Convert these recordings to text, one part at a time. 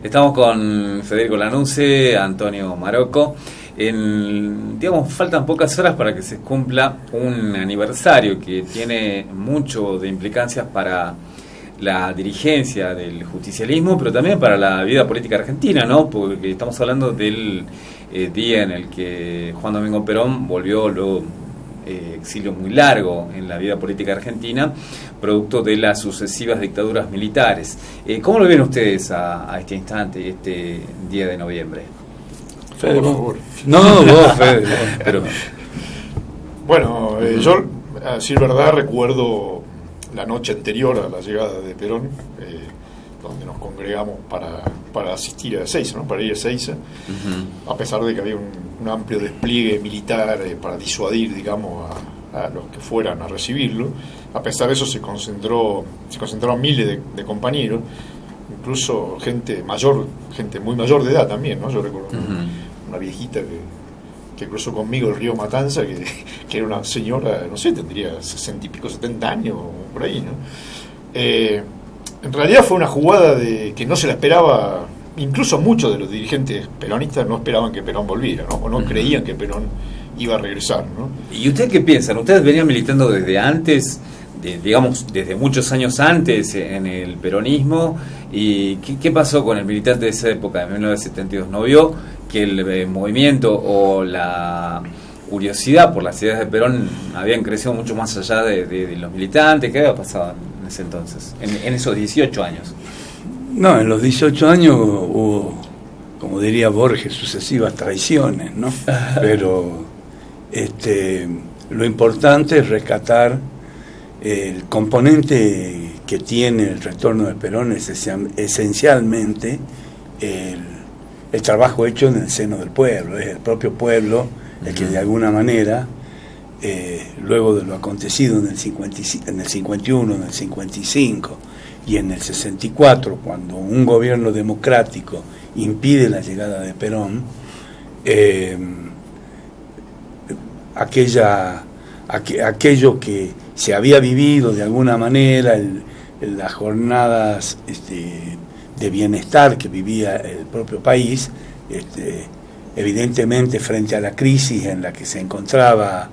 Estamos con Federico Lanuse, Antonio Marocco. Faltan pocas horas para que se cumpla un aniversario que tiene mucho de implicancias para la dirigencia del justicialismo, pero también para la vida política argentina, ¿no? Porque estamos hablando del día en el que Juan Domingo Perón volvió luego exilio muy largo en la vida política argentina, producto de las sucesivas dictaduras militares. ¿Cómo lo ven ustedes a este instante, este día de noviembre? Fede, por favor. No, vos, Fede. Pero... Bueno, yo, a decir verdad, recuerdo la noche anterior a la llegada de Perón, donde nos congregamos para asistir a Ezeiza, ¿no? Para ir a Ezeiza, a pesar de que había un amplio despliegue militar para disuadir, digamos, a los que fueran a recibirlo. A pesar de eso se concentraron miles de compañeros, incluso gente mayor, gente muy mayor de edad también, ¿no? Yo recuerdo una viejita que cruzó conmigo el río Matanza, que era una señora, no sé, tendría 60 y pico, 70 años, por ahí, ¿no? En realidad fue una jugada que no se la esperaba. Incluso muchos de los dirigentes peronistas no esperaban que Perón volviera, ¿no? O no creían que Perón iba a regresar, ¿no? ¿Y ustedes qué piensan? ¿Ustedes venían militando desde antes, desde muchos años antes en el peronismo? ¿Y qué pasó con el militante de esa época, de 1972? ¿No vio que el movimiento o la curiosidad por las ideas de Perón habían crecido mucho más allá de los militantes? ¿Qué había pasado en ese entonces, en esos 18 años? No, en los 18 años hubo, como diría Borges, sucesivas traiciones, ¿no? Pero lo importante es rescatar el componente que tiene el retorno de Perón, esencialmente el trabajo hecho en el seno del pueblo. Es el propio pueblo el que de alguna manera, luego de lo acontecido en el 51, en el 55 y en el 64, cuando un gobierno democrático impide la llegada de Perón, aquello que se había vivido de alguna manera, las jornadas de bienestar que vivía el propio país, evidentemente frente a la crisis en la que se encontraba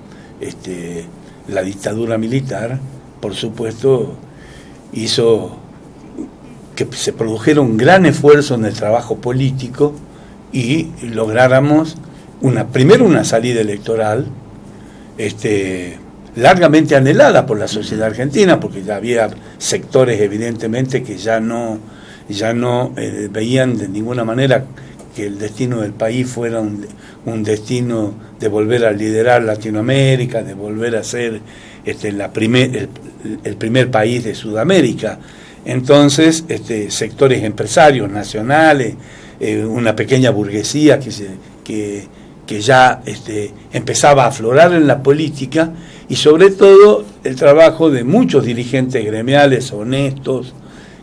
la dictadura militar, por supuesto, hizo que se produjera un gran esfuerzo en el trabajo político y lográramos primero una salida electoral largamente anhelada por la sociedad argentina, porque ya había sectores evidentemente que ya no veían de ninguna manera que el destino del país fuera un destino de volver a liderar Latinoamérica, de volver a ser el primer país de Sudamérica. Entonces, sectores empresarios nacionales, una pequeña burguesía que ya empezaba a aflorar en la política, y sobre todo el trabajo de muchos dirigentes gremiales honestos,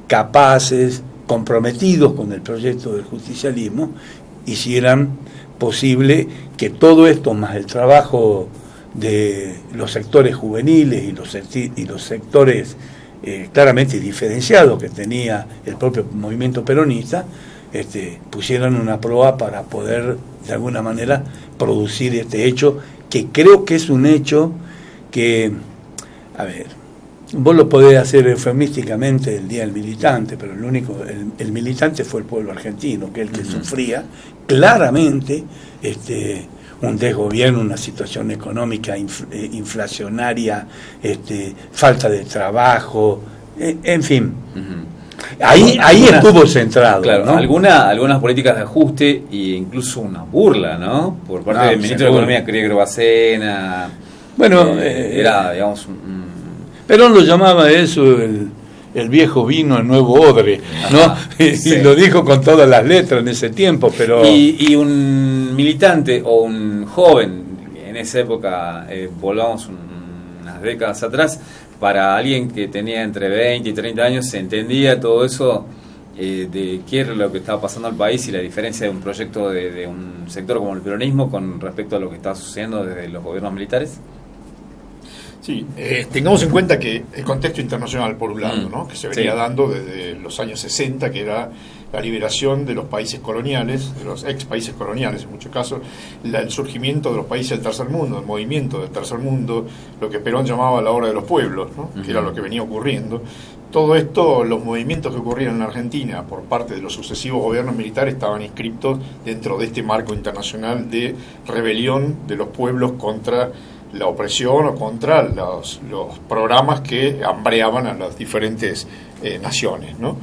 capaces, comprometidos con el proyecto del justicialismo, hicieran posible que todo esto, más el trabajo de los sectores juveniles y los sectores claramente diferenciados que tenía el propio movimiento peronista, pusieran una prueba para poder de alguna manera producir este hecho, que creo que es un hecho que, a ver, vos lo podés hacer eufemísticamente el Día del Militante, pero el militante fue el pueblo argentino, que es el que sufría claramente un desgobierno, una situación económica inflacionaria, falta de trabajo, en fin. Ahí estuvo centrado, claro, ¿no? Algunas políticas de ajuste e incluso una burla, ¿no? Por parte del ministro de Economía, Griegro Bacena. Bueno, era, digamos, Perón lo llamaba eso el viejo vino, el nuevo odre, ¿no? Ajá, sí. Y lo dijo con todas las letras en ese tiempo, pero... Y un militante o un joven, en esa época, volvamos unas décadas atrás, para alguien que tenía entre 20 y 30 años, se entendía todo eso de qué era lo que estaba pasando al país y la diferencia de un proyecto de un sector como el peronismo con respecto a lo que estaba sucediendo desde los gobiernos militares. Sí, tengamos en cuenta que el contexto internacional, por un lado, ¿no? Que se venía Sí. dando desde los años 60, que era la liberación de los países coloniales, de los ex países coloniales en muchos casos, el surgimiento de los países del tercer mundo, el movimiento del tercer mundo, lo que Perón llamaba la hora de los pueblos, ¿no? Que era lo que venía ocurriendo. Todo esto, los movimientos que ocurrían en la Argentina por parte de los sucesivos gobiernos militares estaban inscriptos dentro de este marco internacional de rebelión de los pueblos contra la opresión o contra los programas que hambreaban a las diferentes naciones, ¿no?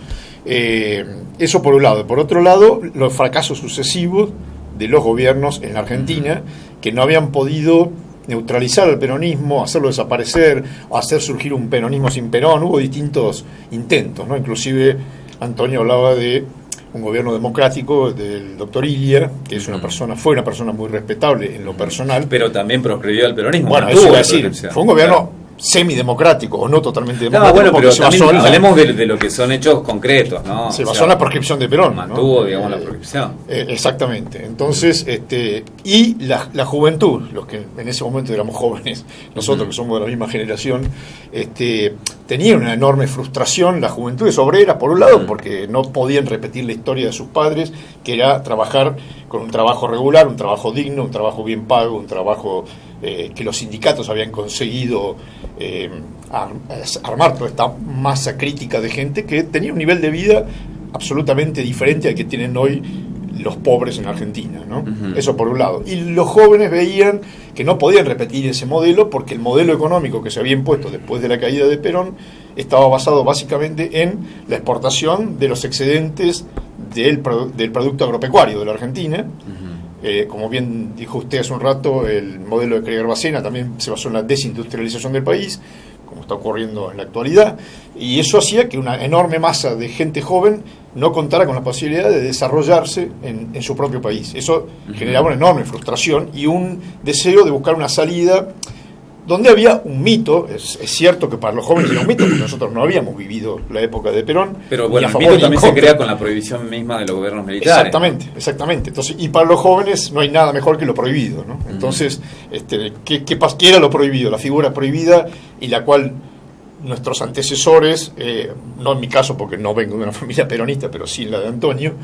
Eso por un lado. Por otro lado, los fracasos sucesivos de los gobiernos en la Argentina, que no habían podido neutralizar al peronismo, hacerlo desaparecer, o hacer surgir un peronismo sin Perón. Hubo distintos intentos, ¿no? Inclusive Antonio hablaba de un gobierno democrático del doctor Ilia, que es fue una persona muy respetable en lo personal. Pero también proscribió el peronismo. Bueno, eso iba a decir, fue un gobierno semidemocrático, o no totalmente democrático. Bueno, pero se también basó hablemos de lo que son hechos concretos, ¿no? Se basó en la proscripción de Perón, mantuvo, ¿no? digamos, la proscripción. Exactamente. Entonces, y la juventud, los que en ese momento éramos jóvenes, nosotros que somos de la misma generación, tenían una enorme frustración. La juventud es obrera, por un lado, porque no podían repetir la historia de sus padres, que era trabajar con un trabajo regular, un trabajo digno, un trabajo bien pago, un trabajo que los sindicatos habían conseguido armar toda esta masa crítica de gente que tenía un nivel de vida absolutamente diferente al que tienen hoy los pobres en Argentina, ¿no? Eso por un lado. Y los jóvenes veían que no podían repetir ese modelo porque el modelo económico que se había impuesto después de la caída de Perón estaba basado básicamente en la exportación de los excedentes del producto agropecuario de la Argentina. Como bien dijo usted hace un rato, el modelo de Krieger-Bacena también se basó en la desindustrialización del país, como está ocurriendo en la actualidad, y eso hacía que una enorme masa de gente joven no contara con la posibilidad de desarrollarse en su propio país. Eso generaba una enorme frustración y un deseo de buscar una salida donde había un mito. Es cierto que para los jóvenes era un mito, porque nosotros no habíamos vivido la época de Perón. Pero bueno, el mito también se crea con la prohibición misma de los gobiernos militares. Exactamente. Entonces, y para los jóvenes no hay nada mejor que lo prohibido, ¿no? Entonces, ¿qué era lo prohibido? La figura prohibida, y la cual nuestros antecesores, no en mi caso porque no vengo de una familia peronista, pero sí en la de Antonio,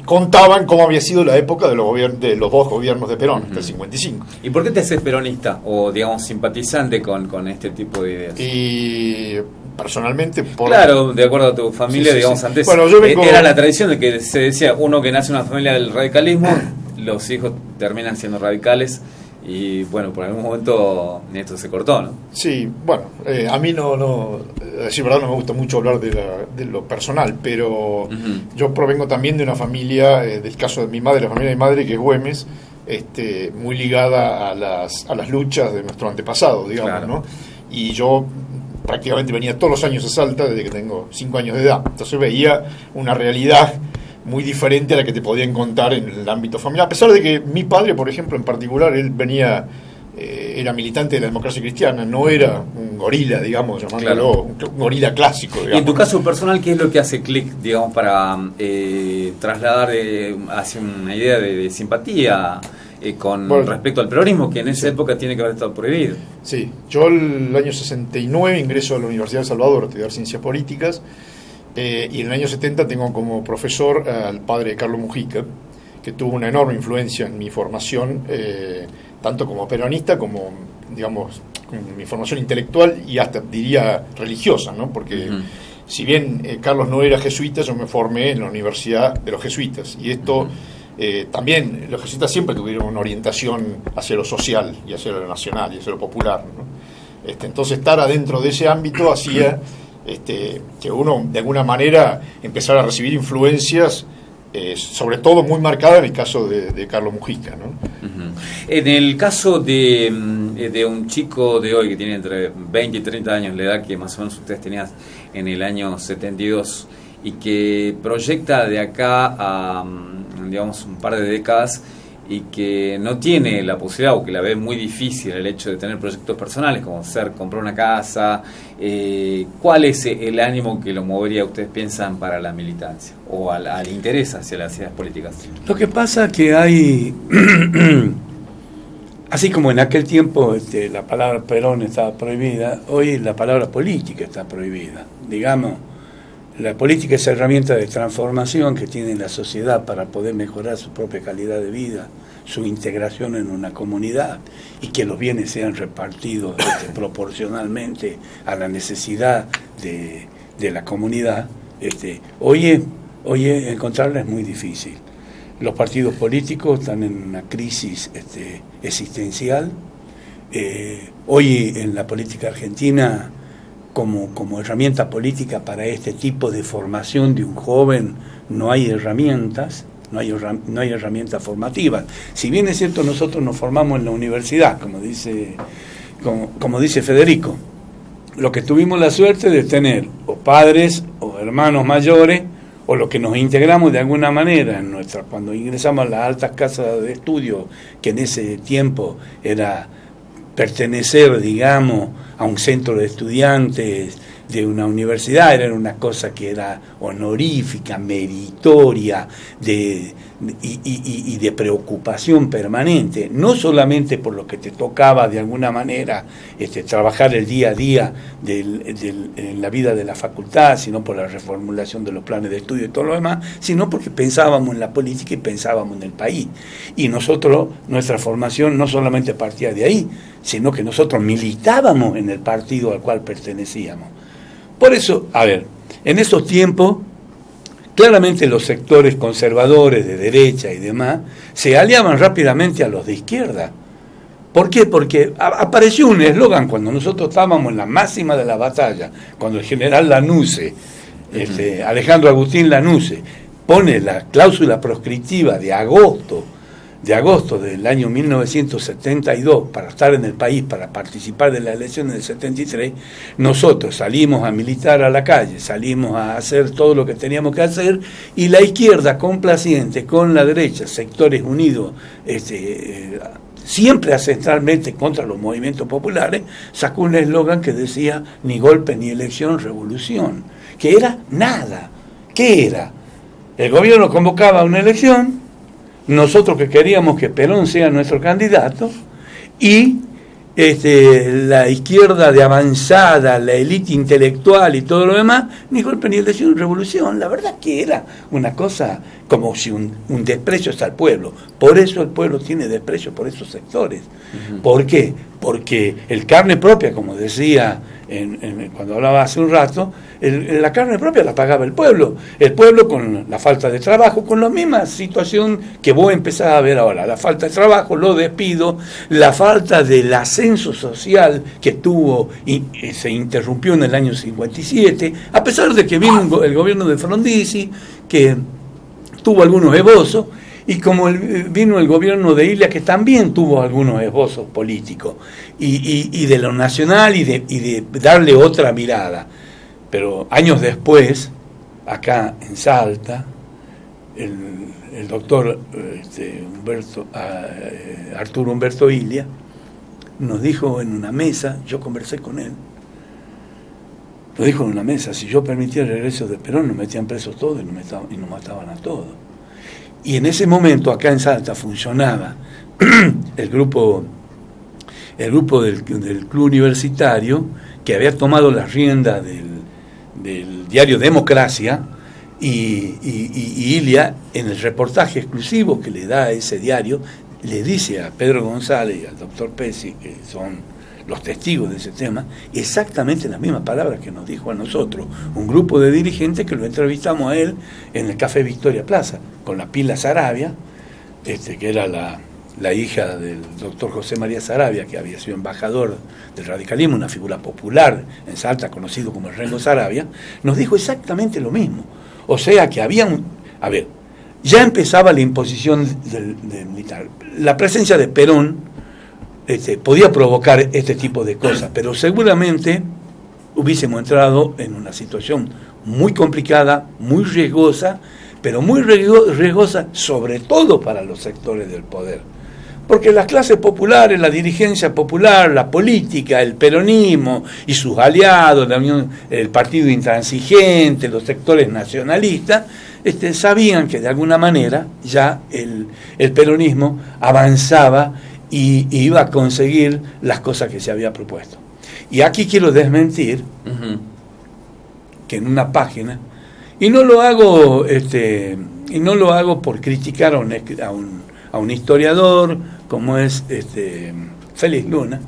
contaban cómo había sido la época de los dos gobiernos de Perón, hasta el 55. ¿Y por qué te haces peronista o, digamos, simpatizante con este tipo de ideas? Y personalmente... Claro, de acuerdo a tu familia, digamos, antes bueno, era la tradición de que se decía, uno que nace en una familia del radicalismo, los hijos terminan siendo radicales. Y bueno, por algún momento esto se cortó, ¿no? Sí, bueno, a mí no, decir verdad, no me gusta mucho hablar de lo personal, pero yo provengo también de una familia, del caso de mi madre, la familia de mi madre, que es Güemes, muy ligada a las luchas de nuestro antepasado, digamos, claro, ¿no? Y yo prácticamente venía todos los años a Salta desde que tengo 5 años de edad, entonces veía una realidad muy diferente a la que te podían contar en el ámbito familiar, a pesar de que mi padre, por ejemplo, en particular, él venía, era militante de la democracia cristiana, no era un gorila, digamos, llamándolo, claro, un gorila clásico, digamos. Y en tu caso personal, ¿qué es lo que hace clic, digamos, para trasladar hacia una idea de simpatía con respecto al peronismo, que en esa época tiene que haber estado prohibido? Sí, yo el año 69 ingreso a la Universidad de El Salvador a estudiar Ciencias Políticas. Y en el año 70 tengo como profesor al padre Carlos Mujica, que tuvo una enorme influencia en mi formación, tanto como peronista como, digamos, con mi formación intelectual y hasta diría religiosa, ¿no? Porque si bien Carlos no era jesuita, yo me formé en la Universidad de los Jesuitas, y esto también, los jesuitas siempre tuvieron una orientación hacia lo social y hacia lo nacional y hacia lo popular, ¿no? Entonces estar adentro de ese ámbito hacía que uno de alguna manera empezara a recibir influencias, sobre todo muy marcadas en el caso de Carlos Mujica, ¿no? En el caso de un chico de hoy que tiene entre 20 y 30 años, la edad que más o menos ustedes tenían en el año 72, y que proyecta de acá a, digamos, un par de décadas, y que no tiene la posibilidad, o que la ve muy difícil el hecho de tener proyectos personales, como comprar una casa, ¿cuál es el ánimo que lo movería, ustedes piensan, para la militancia o al interés hacia las ideas políticas? Lo que pasa es que así como en aquel tiempo la palabra Perón estaba prohibida, hoy la palabra política está prohibida. Digamos, la política es herramienta de transformación que tiene la sociedad para poder mejorar su propia calidad de vida, su integración en una comunidad y que los bienes sean repartidos proporcionalmente a la necesidad de la comunidad. Hoy encontrarla es muy difícil. Los partidos políticos están en una crisis existencial. Hoy en la política argentina, como herramienta política para este tipo de formación de un joven, no hay herramientas. No hay herramientas formativas. Si bien es cierto, nosotros nos formamos en la universidad, como dice Federico, lo que tuvimos la suerte de tener o padres o hermanos mayores, o los que nos integramos de alguna manera cuando ingresamos a las altas casas de estudio, que en ese tiempo era pertenecer, digamos, a un centro de estudiantes de una universidad, era una cosa que era honorífica, meritoria, y de preocupación permanente, no solamente por lo que te tocaba de alguna manera trabajar el día a día en la vida de la facultad, sino por la reformulación de los planes de estudio y todo lo demás, sino porque pensábamos en la política y pensábamos en el país. Y nosotros, nuestra formación no solamente partía de ahí, sino que nosotros militábamos en el partido al cual pertenecíamos. Por eso, en esos tiempos, claramente los sectores conservadores de derecha y demás se aliaban rápidamente a los de izquierda. ¿Por qué? Porque apareció un eslogan cuando nosotros estábamos en la máxima de la batalla, cuando el general Lanusse, Alejandro Agustín Lanusse, pone la cláusula proscriptiva de agosto del año 1972 para estar en el país, para participar de las elecciones del 73, nosotros salimos a militar a la calle, salimos a hacer todo lo que teníamos que hacer, y la izquierda complaciente con la derecha, sectores unidos, siempre ancestralmente contra los movimientos populares, sacó un eslogan que decía: ni golpe, ni elección, revolución, que era nada. ¿Qué era? El gobierno convocaba una elección, nosotros que queríamos que Perón sea nuestro candidato, y la izquierda de avanzada, la élite intelectual y todo lo demás, ni golpe ni elección, revolución. La verdad que era una cosa como si un desprecio hacia el pueblo. Por eso el pueblo tiene desprecio por esos sectores. Uh-huh. ¿Por qué? Porque el carne propia, como decía cuando hablaba hace un rato, la carne propia la pagaba el pueblo con la falta de trabajo, con la misma situación que vos empezás a ver ahora, la falta de trabajo, los despidos, la falta del ascenso social que tuvo y se interrumpió en el año 57, a pesar de que vino el gobierno de Frondizi, que tuvo algunos esbozos, y como vino el gobierno de Ilia, que también tuvo algunos esbozos políticos, y de lo nacional y de darle otra mirada. Pero años después, acá en Salta, el doctor Arturo Humberto Ilia nos dijo en una mesa, yo conversé con él, nos dijo en una mesa: si yo permitía el regreso de Perón, nos metían presos todos y nos mataban a todos. Y en ese momento acá en Salta funcionaba el grupo del club universitario, que había tomado las riendas del diario Democracia, y Ilia, en el reportaje exclusivo que le da a ese diario, le dice a Pedro González y al doctor Pesci, que son los testigos de ese tema, exactamente las mismas palabras que nos dijo a nosotros un grupo de dirigentes que lo entrevistamos a él en el Café Victoria Plaza, con la Pila Saravia, que era la hija del doctor José María Saravia, que había sido embajador del radicalismo, una figura popular en Salta, conocido como el Rengo Saravia, nos dijo exactamente lo mismo. O sea que ya empezaba la imposición del militar. La presencia de Perón podía provocar este tipo de cosas, pero seguramente hubiésemos entrado en una situación muy complicada, muy riesgosa, pero muy riesgosa sobre todo para los sectores del poder. Porque las clases populares, la dirigencia popular, la política, el peronismo y sus aliados, el partido intransigente, los sectores nacionalistas, sabían que de alguna manera ya el peronismo avanzaba y iba a conseguir las cosas que se había propuesto. Y aquí quiero desmentir que en una página, y no lo hago por criticar a un historiador como es Félix Luna,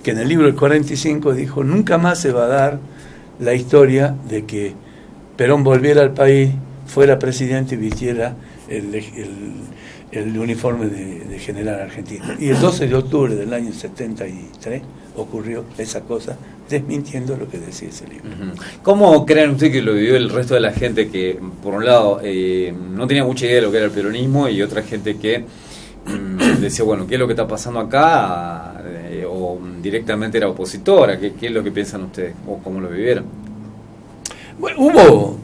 que en el libro del 45 dijo: nunca más se va a dar la historia de que Perón volviera al país, fuera presidente y vistiera el uniforme de general argentino. Y el 12 de octubre del año 73 ocurrió esa cosa, desmintiendo lo que decía ese libro. ¿Cómo creen ustedes que lo vivió el resto de la gente que, por un lado, no tenía mucha idea de lo que era el peronismo, y otra gente que decía, bueno, ¿qué es lo que está pasando acá? O directamente era opositora. ¿Qué es lo que piensan ustedes? ¿O cómo lo vivieron? Bueno,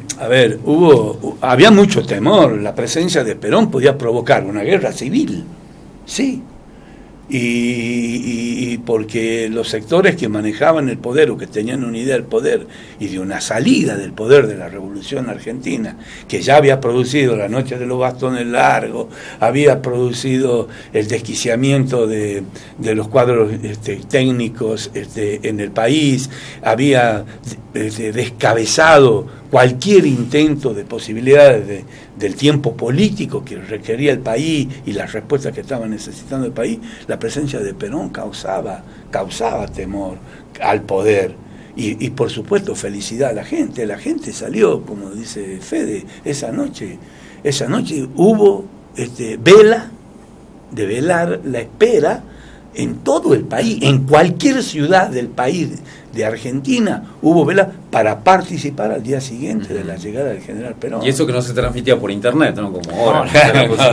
había mucho temor. La presencia de Perón podía provocar una guerra civil, sí. Y porque los sectores que manejaban el poder, o que tenían una idea del poder y de una salida del poder de la Revolución Argentina, que ya había producido la Noche de los Bastones Largos, había producido el desquiciamiento de los cuadros técnicos en el país, había descabezado cualquier intento de posibilidades del tiempo político que requería el país y las respuestas que estaba necesitando el país. La presencia de Perón causaba temor al poder y por supuesto felicidad a la gente. La gente salió, como dice Fede, esa noche hubo vela, de velar la espera en todo el país, en cualquier ciudad del país de Argentina hubo vela para participar al día siguiente de la llegada del general Perón. Y eso que no se transmitía por internet, ¿no? Como ahora.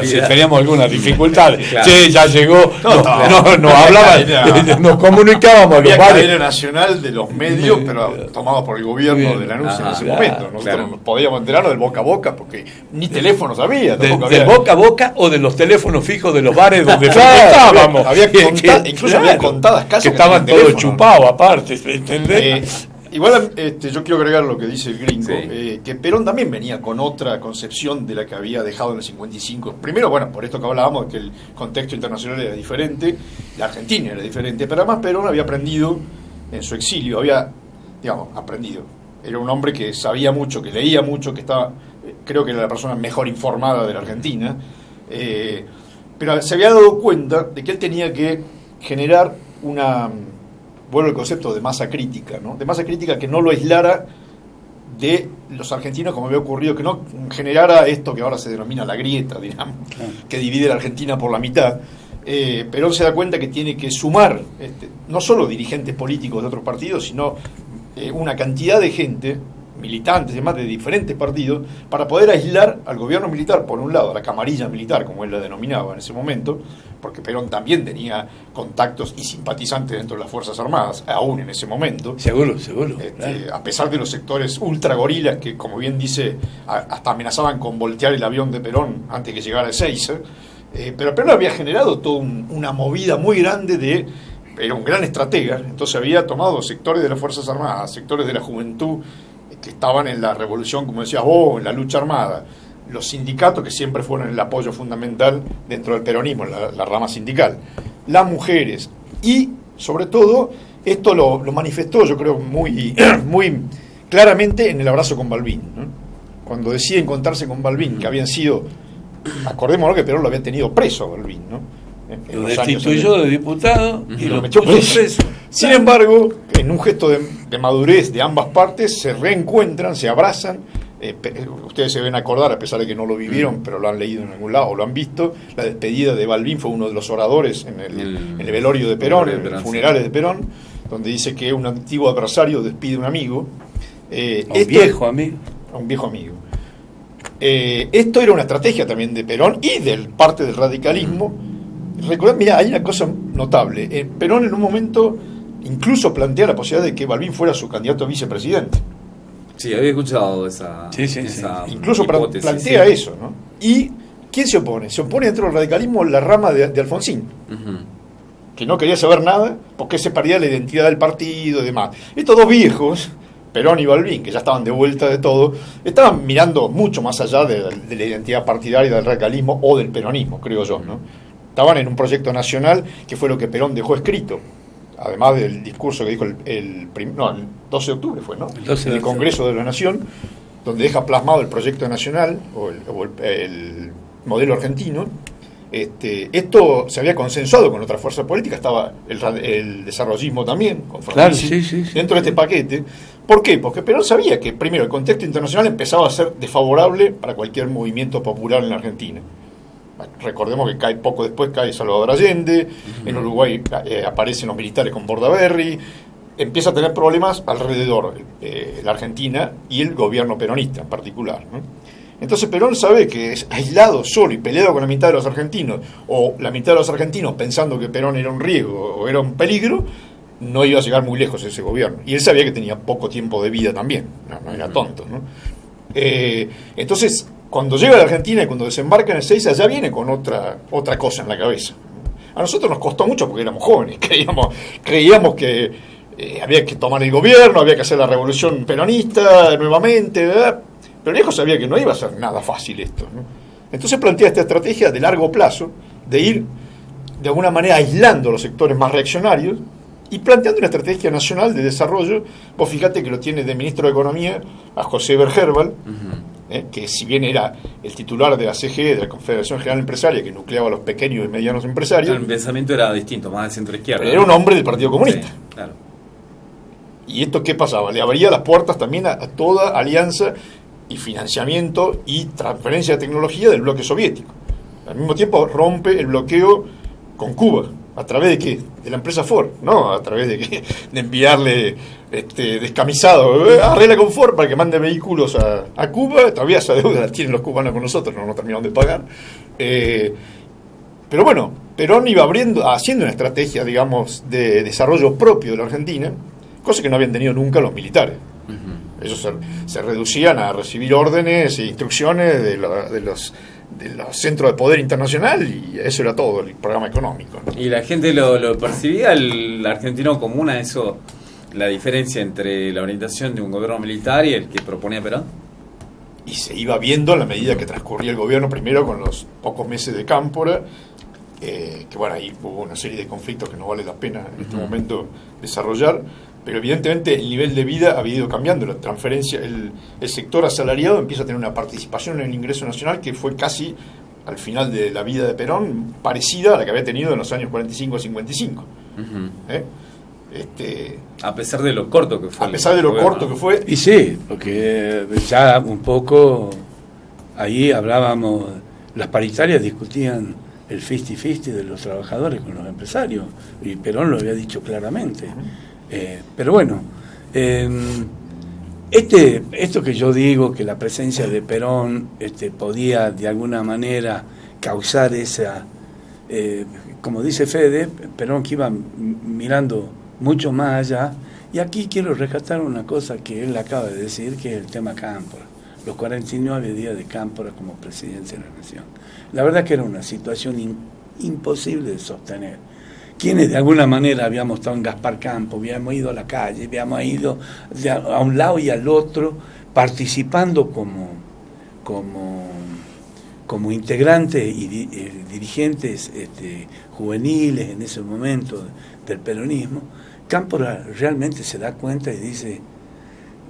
Si teníamos algunas dificultades. Claro. Sí, ya llegó. No hablaba, nos comunicábamos. Había cadena nacional de los medios, pero tomados por el gobierno de Lanús en ese momento. Nosotros nos podíamos enterarnos del boca a boca, porque ni teléfonos había. Del boca a boca o de los teléfonos fijos de los bares donde frecuentábamos. Incluso había contadas casas que estaban todos chupados aparte. Igual yo quiero agregar lo que dice el gringo, sí. Que Perón también venía con otra concepción de la que había dejado en el 55. Primero, bueno, por esto que hablábamos, que el contexto internacional era diferente, la Argentina era diferente, pero además Perón había aprendido en su exilio, aprendido. Era un hombre que sabía mucho, que leía mucho, que estaba, creo que era la persona mejor informada de la Argentina, pero se había dado cuenta de que él tenía que generar vuelvo al concepto de masa crítica, ¿no? De masa crítica que no lo aislara de los argentinos, como había ocurrido, que no generara esto que ahora se denomina la grieta, digamos, que divide la Argentina por la mitad. Perón se da cuenta que tiene que sumar no solo dirigentes políticos de otros partidos, sino una cantidad de gente, militantes y demás de diferentes partidos, para poder aislar al gobierno militar, por un lado, a la camarilla militar, como él la denominaba en ese momento, porque Perón también tenía contactos y simpatizantes dentro de las Fuerzas Armadas, aún en ese momento. Seguro. Claro. A pesar de los sectores ultragorilas que, como bien dice, hasta amenazaban con voltear el avión de Perón antes que llegara a Ezeiza, pero Perón había generado toda una movida muy grande era un gran estratega, entonces había tomado sectores de las Fuerzas Armadas, sectores de la juventud que estaban en la revolución, como decías vos, en la lucha armada, los sindicatos, que siempre fueron el apoyo fundamental dentro del peronismo, la rama sindical, las mujeres, y sobre todo esto lo manifestó, yo creo, muy claramente en el abrazo con Balbín, ¿no? Cuando decide encontrarse con Balbín, que habían sido, acordémonos que Perón lo había tenido preso a Balbín, ¿no? Lo destituyó de diputado y lo metió preso. Sin embargo, en un gesto de madurez de ambas partes, se reencuentran, se abrazan. Ustedes se deben acordar, a pesar de que no lo vivieron, pero lo han leído en algún lado o lo han visto. La despedida de Balbín fue uno de los oradores en el velorio de Perón, en los funerales de Perón, donde dice que un antiguo adversario despide a un amigo. Un viejo amigo. A un viejo amigo. Esto era una estrategia también de Perón y del parte del radicalismo. Recordad, mira, hay una cosa notable. Perón en un momento incluso plantea la posibilidad de que Balbín fuera su candidato a vicepresidente. Sí, había escuchado esa incluso hipótesis, plantea eso, ¿no? ¿Y quién se opone? Se opone dentro del radicalismo la rama de Alfonsín, que no quería saber nada porque se perdía la identidad del partido y demás. Estos dos viejos, Perón y Balbín, que ya estaban de vuelta de todo, estaban mirando mucho más allá de la identidad partidaria del radicalismo o del peronismo, creo yo, ¿no? estaban en un proyecto nacional que fue lo que Perón dejó escrito, además del discurso que dijo el 12 de octubre fue, ¿no? En el Congreso de la Nación, donde deja plasmado el proyecto nacional o el modelo argentino. Esto se había consensuado con otras fuerzas políticas, estaba el desarrollismo también, con Frondizi, claro, sí. dentro de este paquete. ¿Por qué? Porque Perón sabía que, primero, el contexto internacional empezaba a ser desfavorable para cualquier movimiento popular en la Argentina. Recordemos que poco después cae Salvador Allende, en Uruguay aparecen los militares con Bordaberry, empieza a tener problemas alrededor la Argentina y el gobierno peronista en particular, ¿no? Entonces Perón sabe que es aislado, solo y peleado con la mitad de los argentinos, o la mitad de los argentinos pensando que Perón era un riesgo o era un peligro, no iba a llegar muy lejos ese gobierno. Y él sabía que tenía poco tiempo de vida también, no era tonto, ¿no? Entonces, cuando llega a la Argentina y cuando desembarca en Ezeiza, ya viene con otra cosa en la cabeza. A nosotros nos costó mucho porque éramos jóvenes, creíamos que había que tomar el gobierno, había que hacer la revolución peronista nuevamente, ¿verdad? Pero el viejo sabía que no iba a ser nada fácil esto, ¿no? Entonces plantea esta estrategia de largo plazo, de ir de alguna manera aislando los sectores más reaccionarios y planteando una estrategia nacional de desarrollo. Vos fíjate que lo tiene de ministro de Economía a José Bergerval, que si bien era el titular de la CGE, de la Confederación General Empresaria, que nucleaba a los pequeños y medianos empresarios. El pensamiento era distinto, más de centro-izquierda. Era un hombre del Partido Comunista. Sí, claro. ¿Y esto qué pasaba? Le abría las puertas también a toda alianza y financiamiento y transferencia de tecnología del bloque soviético. Al mismo tiempo rompe el bloqueo con Cuba. ¿A través de qué? De la empresa Ford, ¿no? A través de enviarle descamisado, arregla con Ford para que mande vehículos a Cuba. Todavía esa deuda la tienen los cubanos con nosotros, no nos terminaron de pagar. Pero bueno, Perón iba haciendo una estrategia, digamos, de desarrollo propio de la Argentina, cosa que no habían tenido nunca los militares. Ellos se reducían a recibir órdenes e instrucciones de los centros de poder internacional, y eso era todo el programa económico, ¿no? Y la gente lo percibía, el argentino común, a eso, la diferencia entre la orientación de un gobierno militar y el que proponía Perón. Y se iba viendo a la medida que transcurría el gobierno, primero con los pocos meses de Cámpora, que bueno, ahí hubo una serie de conflictos que no vale la pena en este momento desarrollar. Pero evidentemente el nivel de vida había ido cambiando, la transferencia, el sector asalariado empieza a tener una participación en el ingreso nacional que fue casi, al final de la vida de Perón, parecida a la que había tenido en los años 45 a 55. A pesar de lo corto que fue. A pesar de lo corto que fue. Y sí, porque ya un poco ahí hablábamos, las paritarias discutían el 50-50 de los trabajadores con los empresarios, y Perón lo había dicho claramente. Pero bueno, esto que yo digo, que la presencia de Perón podía de alguna manera causar esa, como dice Fede, Perón que iba mirando mucho más allá. Y aquí quiero rescatar una cosa que él acaba de decir, que es el tema Cámpora, los 49 días de Cámpora como presidente de la Nación. La verdad que era una situación imposible de sostener. Quienes de alguna manera habíamos estado en Gaspar Campo, habíamos ido a la calle, habíamos ido a un lado y al otro, participando como integrantes y dirigentes juveniles en ese momento del peronismo. Cámpora realmente se da cuenta y dice: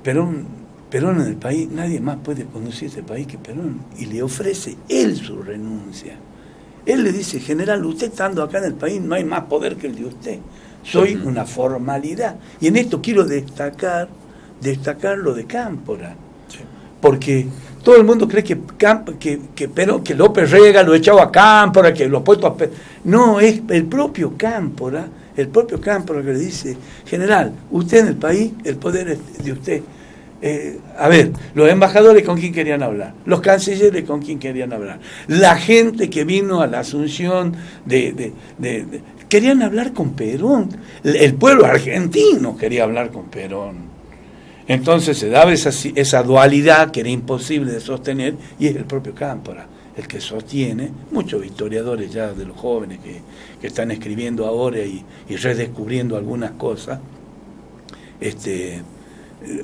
Perón en el país, nadie más puede conducir este país que Perón, y le ofrece él su renuncia. Él le dice: general, usted estando acá en el país no hay más poder que el de usted, soy una formalidad. Y en esto quiero destacar lo de Cámpora, porque todo el mundo cree que López Rega lo echaba a Cámpora, que lo ha puesto a... No, es el propio Cámpora que le dice: general, usted en el país, el poder es de usted. A ver, los embajadores con quién querían hablar, los cancilleres con quién querían hablar, la gente que vino a la Asunción querían hablar con Perón, el pueblo argentino quería hablar con Perón. Entonces se daba esa dualidad que era imposible de sostener, y es el propio Cámpora el que sostiene. Muchos historiadores ya de los jóvenes que están escribiendo ahora y redescubriendo algunas cosas,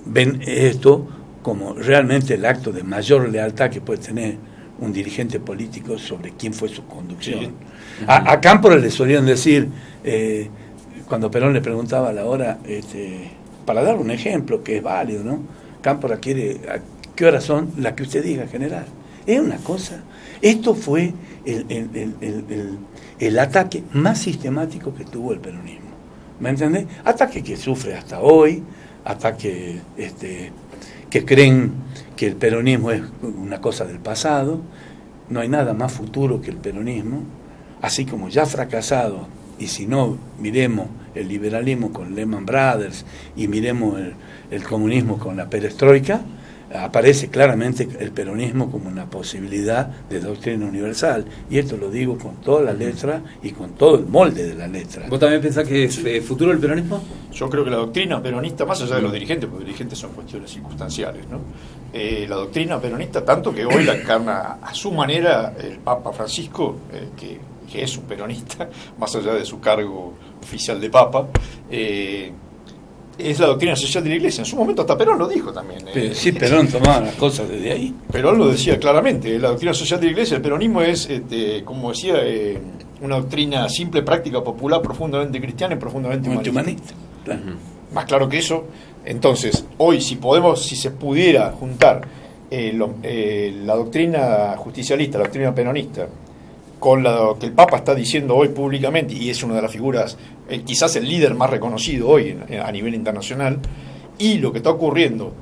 ven esto como realmente el acto de mayor lealtad que puede tener un dirigente político sobre quién fue su conducción. Sí. A Cámpora le solían decir, cuando Perón le preguntaba a la hora, para dar un ejemplo que es válido, ¿no? Cámpora quiere, ¿qué horas son? Las que usted diga, general. Es una cosa. Esto fue el ataque más sistemático que tuvo el peronismo. ¿Me entendés? Ataque que sufre hasta hoy, ataque que creen que el peronismo es una cosa del pasado. No hay nada más futuro que el peronismo. Así como ya fracasado, y si no, miremos el liberalismo con Lehman Brothers y miremos el comunismo con la perestroika, aparece claramente el peronismo como una posibilidad de doctrina universal. Y esto lo digo con toda la letra y con todo el molde de la letra. ¿Vos también pensás que es futuro el peronismo? Yo creo que la doctrina peronista, más allá de los dirigentes, porque los dirigentes son cuestiones circunstanciales, ¿no? La doctrina peronista, tanto que hoy la encarna a su manera el Papa Francisco, que es un peronista, más allá de su cargo oficial de Papa, es la doctrina social de la Iglesia. En su momento hasta Perón lo dijo también. Sí, Perón tomaba las cosas desde ahí. Perón lo decía claramente, la doctrina social de la Iglesia, el peronismo es, como decía, una doctrina simple, práctica, popular, profundamente cristiana y profundamente humanista. Claro. Más claro que eso. Entonces, hoy si se pudiera juntar la doctrina justicialista, la doctrina peronista, con lo que el Papa está diciendo hoy públicamente, y es una de las figuras, quizás el líder más reconocido hoy a nivel internacional, y lo que está ocurriendo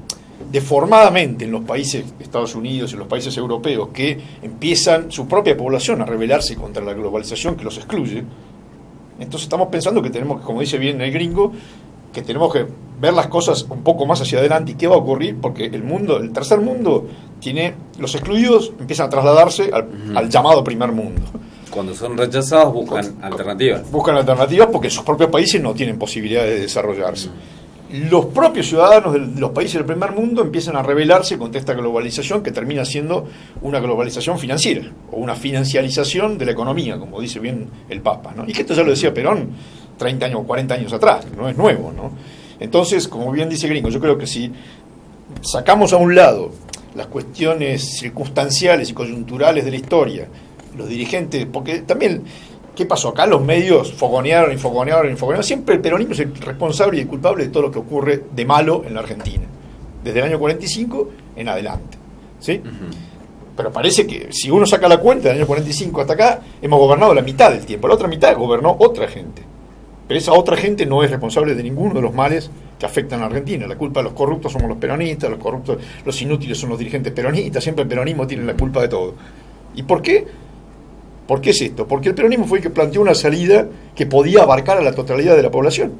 deformadamente en los países de Estados Unidos y en los países europeos, que empiezan su propia población a rebelarse contra la globalización que los excluye. Entonces estamos pensando que tenemos que, como dice bien el gringo, que tenemos que ver las cosas un poco más hacia adelante y qué va a ocurrir, porque el tercer mundo los excluidos empiezan a trasladarse al llamado primer mundo. Cuando son rechazados buscan alternativas. Buscan alternativas porque sus propios países no tienen posibilidades de desarrollarse. Los propios ciudadanos de los países del primer mundo empiezan a rebelarse contra esta globalización, que termina siendo una globalización financiera o una financiarización de la economía, como dice bien el Papa, ¿no? Y que esto ya lo decía Perón 30 años o 40 años atrás, no es nuevo, ¿no? Entonces, como bien dice Gringo, yo creo que si sacamos a un lado las cuestiones circunstanciales y coyunturales de la historia, los dirigentes, porque también, ¿qué pasó? Acá los medios fogonearon, siempre el peronismo es el responsable y el culpable de todo lo que ocurre de malo en la Argentina, desde el año 45 en adelante, ¿sí? Pero parece que si uno saca la cuenta del año 45 hasta acá, hemos gobernado la mitad del tiempo, la otra mitad gobernó otra gente. Pero esa otra gente no es responsable de ninguno de los males que afectan a la Argentina. La culpa de los corruptos somos los peronistas, los inútiles son los dirigentes peronistas, siempre el peronismo tiene la culpa de todo. ¿Y por qué? ¿Por qué es esto? Porque el peronismo fue el que planteó una salida que podía abarcar a la totalidad de la población.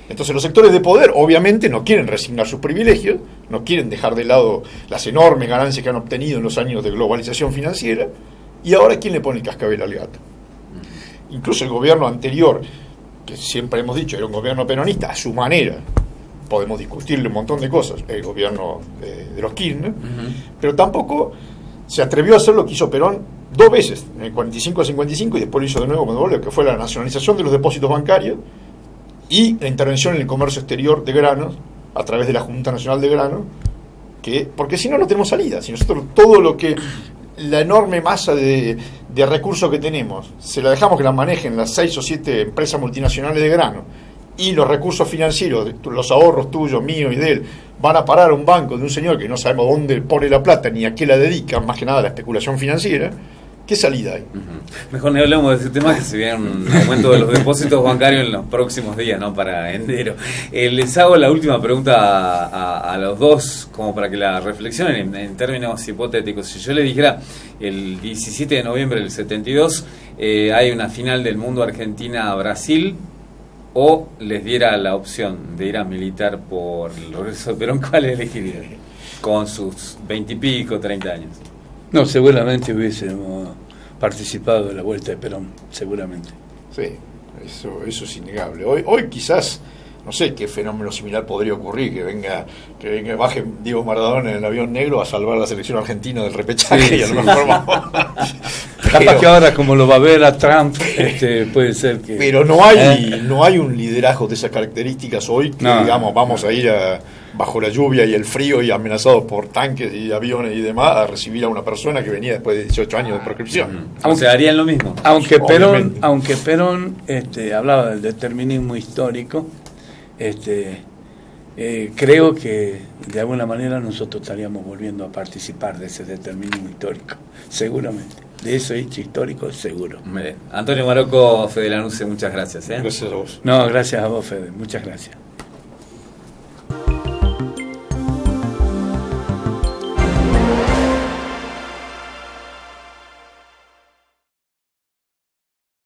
Entonces los sectores de poder obviamente no quieren resignar sus privilegios, no quieren dejar de lado las enormes ganancias que han obtenido en los años de globalización financiera, y ahora ¿quién le pone el cascabel al gato? Incluso el gobierno anterior, que siempre hemos dicho era un gobierno peronista, a su manera, podemos discutirle un montón de cosas, el gobierno de los Kirchner, pero tampoco se atrevió a hacer lo que hizo Perón 2 veces, en el 45 al 55, y después lo hizo de nuevo cuando volvió, que fue la nacionalización de los depósitos bancarios y la intervención en el comercio exterior de granos a través de la Junta Nacional de Granos, porque si no, no tenemos salida. Si nosotros todo lo que la enorme masa de recursos que tenemos se la dejamos que la manejen las 6 o 7 empresas multinacionales de grano, y los recursos financieros, los ahorros tuyos, míos y de él, van a parar a un banco de un señor que no sabemos dónde pone la plata ni a qué la dedica, más que nada a la especulación financiera, ¿qué salida hay? Mejor no hablemos de ese tema, que se viene un aumento de los depósitos bancarios en los próximos días, ¿no? Para enero. Les hago la última pregunta a los dos, como para que la reflexionen en términos hipotéticos. Si yo le dijera el 17 de noviembre del 72 hay una final del mundo Argentina-Brasil, o les diera la opción de ir a militar por el regreso de Perón, ¿cuál elegiría? Con sus 20 y pico, 30 años. No, seguramente hubiésemos participado de la vuelta de Perón, seguramente. Sí, eso es innegable. Hoy quizás, no sé qué fenómeno similar podría ocurrir, que venga baje Diego Maradona en el avión negro a salvar a la selección argentina del repechaje, y a lo mejor vamos. Capaz que ahora, como lo va a ver a Trump, puede ser que... Pero no hay un liderazgo de esas características hoy que digamos, vamos a ir bajo la lluvia y el frío y amenazados por tanques y aviones y demás a recibir a una persona que venía después de 18 años de proscripción. O sea, harían lo mismo. Aunque Perón hablaba del determinismo histórico, creo que de alguna manera nosotros estaríamos volviendo a participar de ese determinismo histórico, seguramente. De ese hecho histórico, seguro. Antonio Marocco, Fede Lanusse, muchas gracias. Gracias a vos. No, gracias a vos, Fede. Muchas gracias.